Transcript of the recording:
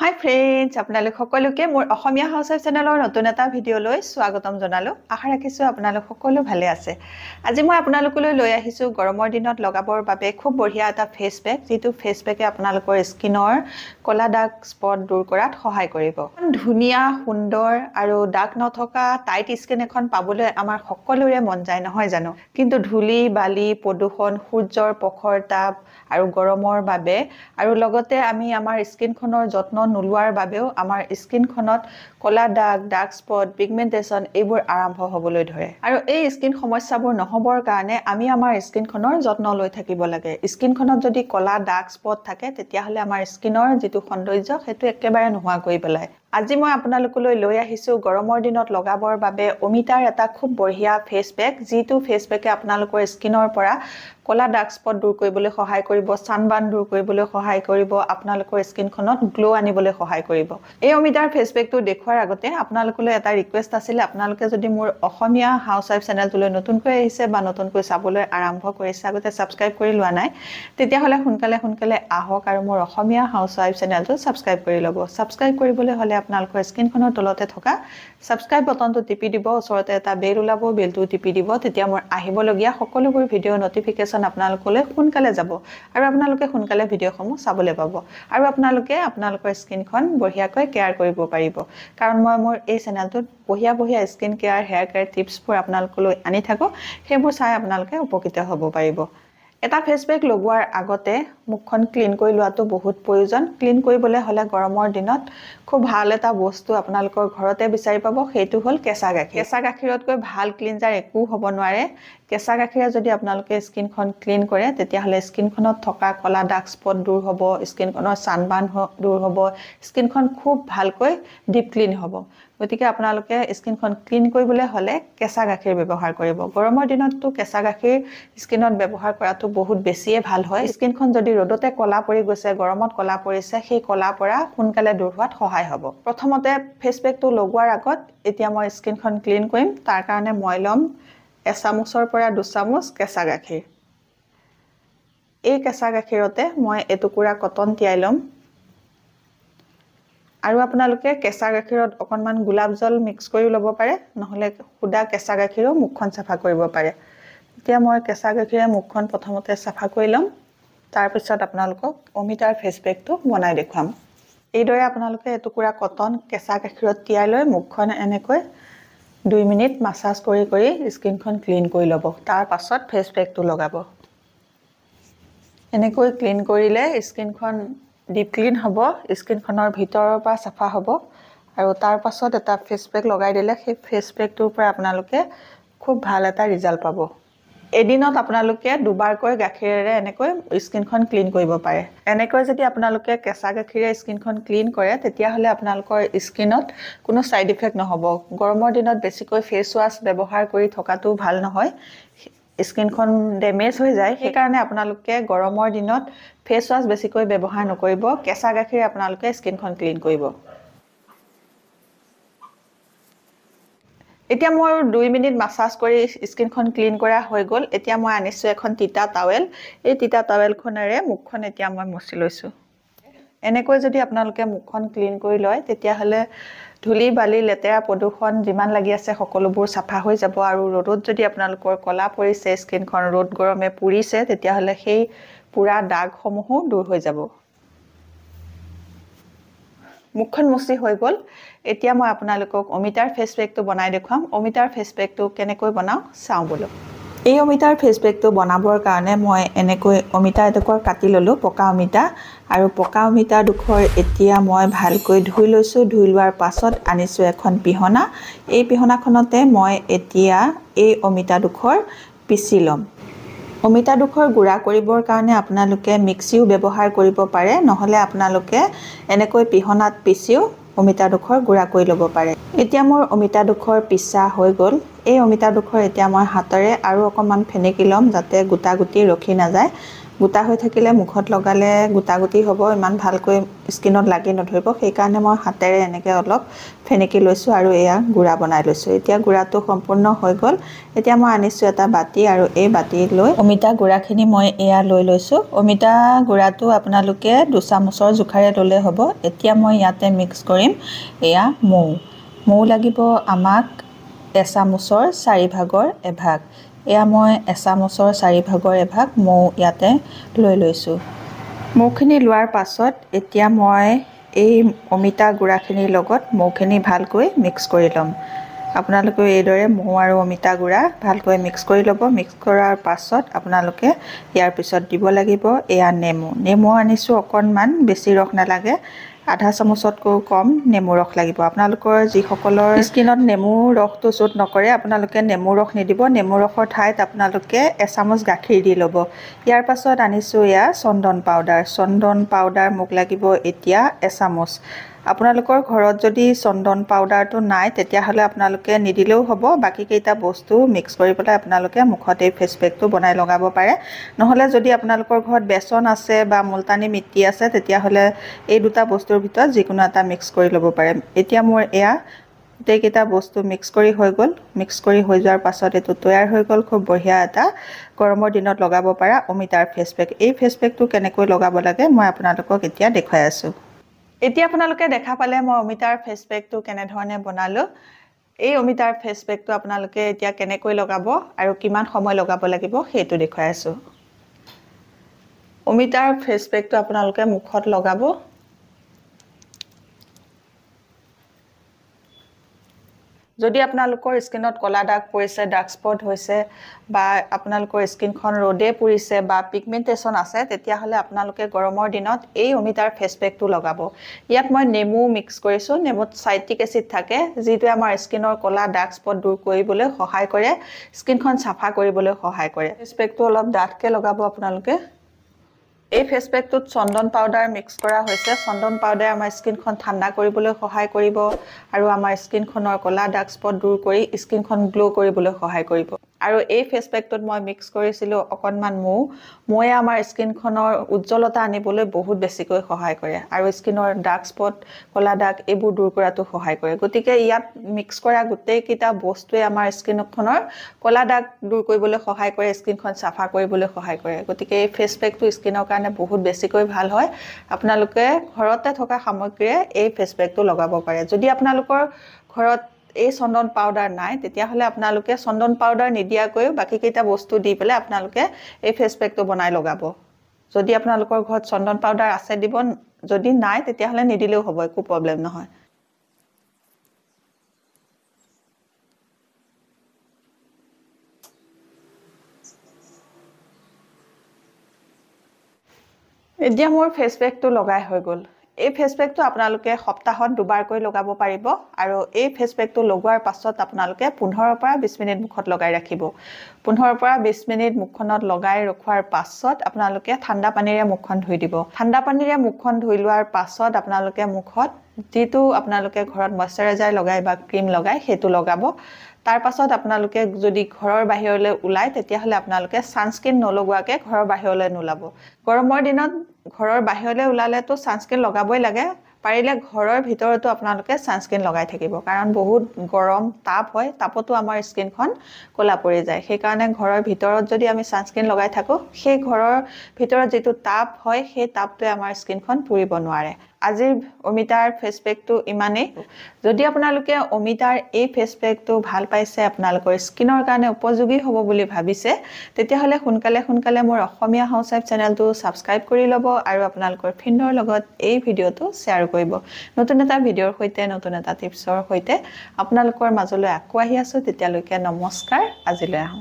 হাই friends, আপোনালোক সকলোকে মোৰ অসমীয়া হাউচৱাইফ চেনেলৰ নতুন এটা ভিডিঅ'লৈ স্বাগতম জনালোঁ। আশা ৰাখিছোঁ আপোনালোক সকলো ভালে আছে। আজি মই আপোনালোকলৈ লৈ আহিছোঁ গৰমৰ দিনত লগাবৰ বাবে খুব বঢ়িয়া এটা ফেচ পেক, যিটো ফেচ পেকে আপোনালোকৰ স্কিনৰ ক'লা দাগ স্পট দূৰ কৰাত সহায় কৰিব। ধুনীয়া, সুন্দৰ আৰু দাগ নথকা টাইট স্কিন এখন পাবলৈ আমাৰ সকলোৰে মন যায়, নহয় জানো? কিন্তু ধূলি, বালি, প্ৰদূষণ, সূৰ্যৰ প্ৰখৰ তাপ আৰু গৰমৰ বাবে আৰু লগতে আমি আমাৰ স্কিনখনৰ যত্ন নোলোৱাৰ বাবেও আমাৰ স্কিনখনত ক'লা দাগ, ডাৰ্ক স্পট, পিগমেণ্টেশ্যন এইবোৰ আৰম্ভ হ'বলৈ ধৰে। আৰু এই স্কিন সমস্যাবোৰ নহ'বৰ কাৰণে আমি আমাৰ স্কিনখনৰ যত্ন লৈ থাকিব লাগে। স্কিনখনত যদি ক'লা ডাৰ্ক স্পট থাকে, তেতিয়াহ'লে আমাৰ স্কিনৰ যিটো সৌন্দৰ্য সেইটো একেবাৰে নোহোৱা কৰি পেলায়। আজি মই আপোনালোকলৈ লৈ আহিছোঁ গৰমৰ দিনত লগাবৰ বাবে অমিতাৰ এটা খুব বঢ়িয়া ফেচ পেক, যিটো ফেচ পেকে আপোনালোকৰ স্কিনৰ পৰা ক'লা ডাৰ্ক স্পট দূৰ কৰিবলৈ সহায় কৰিব, ছানবাৰ্ণ দূৰ কৰিবলৈ সহায় কৰিব, আপোনালোকৰ স্কিনখনত গ্ল' আনিবলৈ সহায় কৰিব। এই অমিতাৰ ফেচ পেকটো দেখুৱাৰ আগতে আপোনালোকলৈ এটা ৰিকুৱেষ্ট আছিলে, আপোনালোকে যদি মোৰ অসমীয়া হাউচৱাইফ চেনেলটোলৈ নতুনকৈ আহিছে বা নতুনকৈ চাবলৈ আৰম্ভ কৰিছে, আগতে ছাবস্ক্ৰাইব কৰি লোৱা নাই, তেতিয়াহ'লে সোনকালে আহক আৰু মোৰ অসমীয়া হাউচৱাইফ চেনেলটো ছাবস্ক্ৰাইব কৰি ল'ব। ছাবস্ক্ৰাইব কৰিবলৈ হ'লে আপোনালোকৰ স্ক্ৰীনখনৰ তলতে থকা ছাবস্ক্ৰাইব বটনটো টিপি দিব, ওচৰতে এটা বেল ওলাব, বেলটো টিপি দিব, তেতিয়া মোৰ আহিবলগীয়া সকলোবোৰ ভিডিঅ' নটিফিকেশ্যন আপোনালোকলৈ সোনকালে যাব আৰু আপোনালোকে সোনকালে ভিডিঅ'সমূহ চাবলৈ পাব আৰু আপোনালোকে আপোনালোকৰ স্কিনখন বঢ়িয়াকৈ কেয়াৰ কৰিব পাৰিব। কাৰণ মই মোৰ এই চেনেলটোত বঢ়িয়া স্কিন কেয়াৰ, হেয়াৰ কেয়াৰ টিপছবোৰ আপোনালোকলৈ আনি থাকোঁ, সেইবোৰ চাই আপোনালোকে উপকৃত হ'ব পাৰিব। এটা ফেচ পেক লগোৱাৰ আগতে মুখখন ক্লিন কৰি লোৱাটো বহুত প্ৰয়োজন। ক্লিন কৰিবলৈ হ'লে গৰমৰ দিনত খুব ভাল এটা বস্তু আপোনালোকৰ ঘৰতে বিচাৰি পাব, সেইটো হ'ল কেঁচা গাখীৰ। কেঁচা গাখীৰতকৈ ভাল ক্লিনজাৰ একো হ'ব নোৱাৰে। কেঁচা গাখীৰে যদি আপোনালোকে স্কিনখন ক্লিন কৰে, তেতিয়াহ'লে স্কিনখনত থকা ক'লা ডাৰ্ক স্পট দূৰ হ'ব, স্কিনখনৰ ছানবাৰ্ণ দূৰ হ'ব, স্কিনখন খুব ভালকৈ ডিপ ক্লিন হ'ব। গতিকে আপোনালোকে স্কিনখন ক্লিন কৰিবলৈ হ'লে কেঁচা গাখীৰ ব্যৱহাৰ কৰিব। গৰমৰ দিনততো কেঁচা গাখীৰ স্কিনত ব্যৱহাৰ কৰাটো বহুত বেছিয়ে ভাল হয়। স্কিনখন যদি ৰ'দতে ক'লা পৰি গৈছে, গৰমত ক'লা পৰিছে, সেই ক'লা পৰা সোনকালে দূৰ হোৱাত সহায় হ'ব। প্ৰথমতে ফেচ পেকটো লগোৱাৰ আগত এতিয়া মই স্কিনখন ক্লিন কৰিম। তাৰ কাৰণে মই ল'ম 1 চামুচৰ পৰা 2 চামুচ কেঁচা গাখীৰ। এই কেঁচা গাখীৰতে মই এটুকুৰা কটন তিয়াই ল'ম আৰু আপোনালোকে কেঁচা গাখীৰত অকণমান গোলাপ জল মিক্স কৰি ল'ব পাৰে, নহ'লে সুদা কেঁচা গাখীৰেও মুখখন চাফা কৰিব পাৰে। এতিয়া মই কেঁচা গাখীৰে মুখখন প্ৰথমতে চাফা কৰি ল'ম, তাৰপিছত আপোনালোকক অমিতাৰ ফেচ পেকটো বনাই দেখুৱাম। এইদৰে আপোনালোকে এটুকুৰা কটন কেঁচা গাখীৰত তিয়াই লৈ মুখখন এনেকৈ 2 মিনিট মাছাজ কৰি স্কিনখন ক্লিন কৰি ল'ব। তাৰ পাছত ফেচ পেকটো লগাব। এনেকৈ ক্লিন কৰিলে স্কিনখন ডিপ ক্লিন হ'ব, স্কিনখনৰ ভিতৰৰ পৰা চাফা হ'ব আৰু তাৰ পাছত এটা ফেচ পেক লগাই দিলে সেই ফেচ পেকটোৰ পৰা আপোনালোকে খুব ভাল এটা ৰিজাল্ট পাব। এদিনত আপোনালোকে 2বাৰকৈ গাখীৰেৰে এনেকৈ স্কিনখন ক্লিন কৰিব পাৰে। এনেকৈ যদি আপোনালোকে কেঁচা গাখীৰে স্কিনখন ক্লিন কৰে, তেতিয়াহ'লে আপোনালোকৰ স্কিনত কোনো ছাইড ইফেক্ট নহ'ব। গৰমৰ দিনত বেছিকৈ ফেচ ৱাছ ব্যৱহাৰ কৰি থকাটো ভাল নহয়, স্কিনখন ডেমেজ হৈ যায়। সেইকাৰণে আপোনালোকে গৰমৰ দিনত ফেচ ৱাছ বেছিকৈ ব্যৱহাৰ নকৰিব, কেঁচা গাখীৰে আপোনালোকে স্কিনখন ক্লিন কৰিব। এতিয়া মোৰ 2 মিনিট মাছাজ কৰি স্কিনখন ক্লিন কৰা হৈ গ'ল। এতিয়া মই আনিছোঁ এখন তিতা টাৱেল। এই তিতা টাৱেলখনেৰে মুখখন এতিয়া মই মচি লৈছোঁ। এনেকৈ যদি আপোনালোকে মুখখন ক্লিন কৰি লয়, তেতিয়াহ'লে ধূলি, বালি, লেতেৰা, প্ৰদূষণ যিমান লাগি আছে সকলোবোৰ চাফা হৈ যাব আৰু ৰ'দত যদি আপোনালোকৰ ক'লা পৰিছে, স্কিনখন ৰ'দ গৰমে পুৰিছে, তেতিয়াহ'লে সেই পুৰা দাগসমূহো দূৰ হৈ যাব। মুখখন মচি হৈ গ'ল। এতিয়া মই আপোনালোকক অমিতাৰ ফেচ পেকটো বনাই দেখুৱাম। অমিতাৰ ফেচ পেকটো কেনেকৈ বনাওঁ চাওঁ বলক। এই অমিতাৰ ফেচ পেকটো বনাবৰ কাৰণে মই এনেকৈ অমিতা এটুকুৰা কাটি ল'লোঁ, পকা অমিতা, আৰু পকা অমিতা ডোখৰ এতিয়া মই ভালকৈ ধুই লৈছোঁ। ধুই লোৱাৰ পাছত আনিছোঁ এখন পিহনা। এই পিহনাখনতে মই এতিয়া এই অমিতা ডোখৰ পিচি ল'ম। অমিতা ডোখৰ গুড়া কৰিবৰ কাৰণে আপোনালোকে মিক্সিও ব্যৱহাৰ কৰিব পাৰে, নহ'লে আপোনালোকে এনেকৈ পিহনাত পিচিও অমিতা ডোখৰ গুড়া কৰি ল'ব পাৰে। এতিয়া মোৰ অমিতা ডোখৰ পিচা হৈ গ'ল। এই অমিতা ডোখৰ এতিয়া মই হাতেৰে আৰু অকণমান ফেনেকি ল'ম, যাতে গোটা গুটি ৰখি নাযায়। গোটা হৈ থাকিলে মুখত লগালে গোটাগুটি হ'ব, ইমান ভালকৈ স্কিনত লাগি নধৰিব। সেইকাৰণে মই হাতেৰে এনেকৈ অলপ ফেনেকি লৈছোঁ আৰু এয়া গুড়া বনাই লৈছোঁ। এতিয়া গুড়াটো সম্পূৰ্ণ হৈ গ'ল। এতিয়া মই আনিছোঁ এটা বাতি আৰু এই বাতি লৈ অমিতা গুড়াখিনি মই এয়া লৈ লৈছোঁ। অমিতা গুড়াটো আপোনালোকে 2 চামুচৰ জোখাৰে ল'লে হ'ব। এতিয়া মই ইয়াতে মিক্স কৰিম এয়া মৌ লাগিব আমাক এচামুচৰ 4 ভাগৰ এভাগ। এয়া মই এচামুচৰ 4 ভাগৰ এভাগ মৌ ইয়াতে লৈ লৈছোঁ। মৌখিনি লোৱাৰ পাছত এতিয়া মই এই অমিতা গুড়াখিনিৰ লগত মৌখিনি ভালকৈ মিক্স কৰি ল'ম। আপোনালোকে এইদৰে মৌ আৰু অমিতা গুড়া ভালকৈ মিক্স কৰি ল'ব। মিক্স কৰাৰ পাছত আপোনালোকে ইয়াৰ পিছত দিব লাগিব এয়া নেমু আনিছোঁ অকণমান, বেছি ৰস নালাগে, আধা চামুচতকৈ কম নেমু ৰস লাগিব। আপোনালোকৰ যিসকলৰ স্কিনত নেমু ৰসটো চুট নকৰে আপোনালোকে নেমু ৰস নিদিব। নেমু ৰসৰ ঠাইত আপোনালোকে এচামুচ গাখীৰ দি ল'ব। ইয়াৰ পাছত আনিছোঁ এয়া চন্দন পাউডাৰ মোক লাগিব এতিয়া এচামুচ। আপোনালোকৰ ঘৰত যদি চন্দন পাউডাৰটো নাই তেতিয়াহ'লে আপোনালোকে নিদিলেও হ'ব। বাকীকেইটা বস্তু মিক্স কৰি পেলাই আপোনালোকে মুখত এই ফেচ পেকটো বনাই লগাব পাৰে। নহ'লে যদি আপোনালোকৰ ঘৰত বেচন আছে বা মুলতানী মিট্টি আছে তেতিয়াহ'লে এই দুটা বস্তুৰ ভিতৰত যিকোনো এটা মিক্স কৰি ল'ব পাৰে। এতিয়া মোৰ এয়া গোটেইকেইটা বস্তু মিক্স কৰি হৈ গ'ল। মিক্স কৰি হৈ যোৱাৰ পাছত এইটো তৈয়াৰ হৈ গ'ল খুব বঢ়িয়া এটা গৰমৰ দিনত লগাব পৰা অমিতাৰ ফেচ পেক। এই ফেচ পেকটো কেনেকৈ লগাব লাগে মই আপোনালোকক এতিয়া দেখুৱাই আছোঁ। এতিয়া আপোনালোকে দেখা পালে মই অমিতাৰ ফেচ পেকটো কেনেধৰণে বনালোঁ। এই অমিতাৰ ফেচ পেকটো আপোনালোকে এতিয়া কেনেকৈ লগাব আৰু কিমান সময় লগাব লাগিব সেইটো দেখুৱাই আছোঁ। অমিতাৰ ফেচ পেকটো আপোনালোকে মুখত লগাব। যদি আপোনালোকৰ স্কিনত ক'লা দাগ পৰিছে, ডাৰ্ক স্পট হৈছে বা আপোনালোকৰ স্কিনখন ৰ'দে পৰিছে বা পিগমেণ্টেশ্যন আছে তেতিয়াহ'লে আপোনালোকে গৰমৰ দিনত এই অমিতাৰ ফেচ পেকটো লগাব। ইয়াত মই নেমু মিক্স কৰিছোঁ। নেমুত চাইট্ৰিক এচিড থাকে যিটোৱে আমাৰ স্কিনৰ ক'লা ডাৰ্ক স্পট দূৰ কৰিবলৈ সহায় কৰে, স্কিনখন চাফা কৰিবলৈ সহায় কৰে। ফেচ পেকটো অলপ ডাঠকৈ লগাব আপোনালোকে। এই ফেচ পেকটোত চন্দন পাউডাৰ মিক্স কৰা হৈছে। চন্দন পাউডাৰে আমাৰ স্কিনখন ঠাণ্ডা কৰিবলৈ সহায় কৰিব আৰু আমাৰ স্কিনখনৰ ক'লা ডাৰ্ক স্পট দূৰ কৰি স্কিনখন গ্ল' কৰিবলৈ সহায় কৰিব। আৰু এই ফেচ পেকটোত মই মিক্স কৰিছিলোঁ অকণমান মৌৱে আমাৰ স্কিনখনৰ উজ্জ্বলতা আনিবলৈ বহুত বেছিকৈ সহায় কৰে আৰু স্কিনৰ ডাৰ্ক স্পট, ক'লা দাগ এইবোৰ দূৰ কৰাতো সহায় কৰে। গতিকে ইয়াত মিক্স কৰা গোটেইকেইটা বস্তুৱে আমাৰ স্কিনখনৰ ক'লা দাগ দূৰ কৰিবলৈ সহায় কৰে, স্কিনখন চাফা কৰিবলৈ সহায় কৰে। গতিকে এই ফেচ পেকটো স্কিনৰ কাৰণে বহুত বেছিকৈ ভাল হয়। আপোনালোকে ঘৰতে থকা সামগ্ৰীৰে এই ফেচ পেকটো লগাব পাৰে। যদি আপোনালোকৰ ঘৰত এই চন্দন পাউডাৰ নাই তেতিয়াহ'লে আপোনালোকে চন্দন পাউডাৰ নিদিয়াকৈও বাকীকেইটা বস্তু দি পেলাই আপোনালোকে এই ফেচ পেকটো বনাই লগাব। যদি আপোনালোকৰ ঘৰত চন্দন পাউডাৰ আছে দিব, যদি নাই তেতিয়াহ'লে নিদিলেও হ'ব, একো প্ৰব্লেম নহয়। এতিয়া মোৰ ফেচ পেকটো লগাই হৈ গ'ল। এই ফেচ পেকটো আপোনালোকে সপ্তাহত 2বাৰকৈ লগাব পাৰিব আৰু এই ফেচ পেকটো লগোৱাৰ পাছত আপোনালোকে 15ৰ পৰা 20 মিনিট মুখত লগাই ৰাখিব। 15ৰ পৰা 20 মিনিট মুখখনত লগাই ৰখোৱাৰ পাছত আপোনালোকে ঠাণ্ডা পানীৰে মুখখন ধুই দিব। ঠাণ্ডা পানীৰে মুখখন ধুই লোৱাৰ পাছত আপোনালোকে মুখত যিটো আপোনালোকে ঘৰত ময়শ্চাৰাইজাৰ লগাই বা ক্ৰীম লগাই সেইটো লগাব। তাৰ পাছত আপোনালোকে যদি ঘৰৰ বাহিৰলৈ ওলায় তেতিয়াহ'লে আপোনালোকে ছানস্ক্ৰীন নলগোৱাকৈ ঘৰৰ বাহিৰলৈ নোলাব। গৰমৰ দিনত ঘৰৰ বাহিৰলৈ ওলালেতো ছানস্ক্ৰীন লগাবই লাগে। পাৰিলে ঘৰৰ ভিতৰতো আপোনালোকে ছানস্ক্ৰীন লগাই থাকিব, কাৰণ বহুত গৰম তাপ হয়, তাপতো আমাৰ স্কিনখন ক'লা পৰি যায়। সেইকাৰণে ঘৰৰ ভিতৰত যদি আমি ছানস্ক্ৰীন লগাই থাকোঁ সেই ঘৰৰ ভিতৰত যিটো তাপ হয় সেই তাপটোৱে আমাৰ স্কিনখন পুৰিব নোৱাৰে। আজিৰ অমিতাৰ ফেচ পেকটো ইমানেই। যদি আপোনালোকে অমিতাৰ এই ফেচ পেকটো ভাল পাইছে, আপোনালোকৰ স্কিনৰ কাৰণে উপযোগী হ'ব বুলি ভাবিছে, তেতিয়াহ'লে সোনকালে মোৰ অসমীয়া হাউচৱাইফ চেনেলটো ছাবস্ক্ৰাইব কৰি ল'ব আৰু আপোনালোকৰ ফ্ৰেণ্ডৰ লগত এই ভিডিঅ'টো শ্বেয়াৰ কৰিব। নতুন এটা ভিডিঅ'ৰ সৈতে, নতুন এটা টিপছৰ সৈতে আপোনালোকৰ মাজলৈ আকৌ আহি আছোঁ। তেতিয়ালৈকে নমস্কাৰ, আজিলৈ আহোঁ।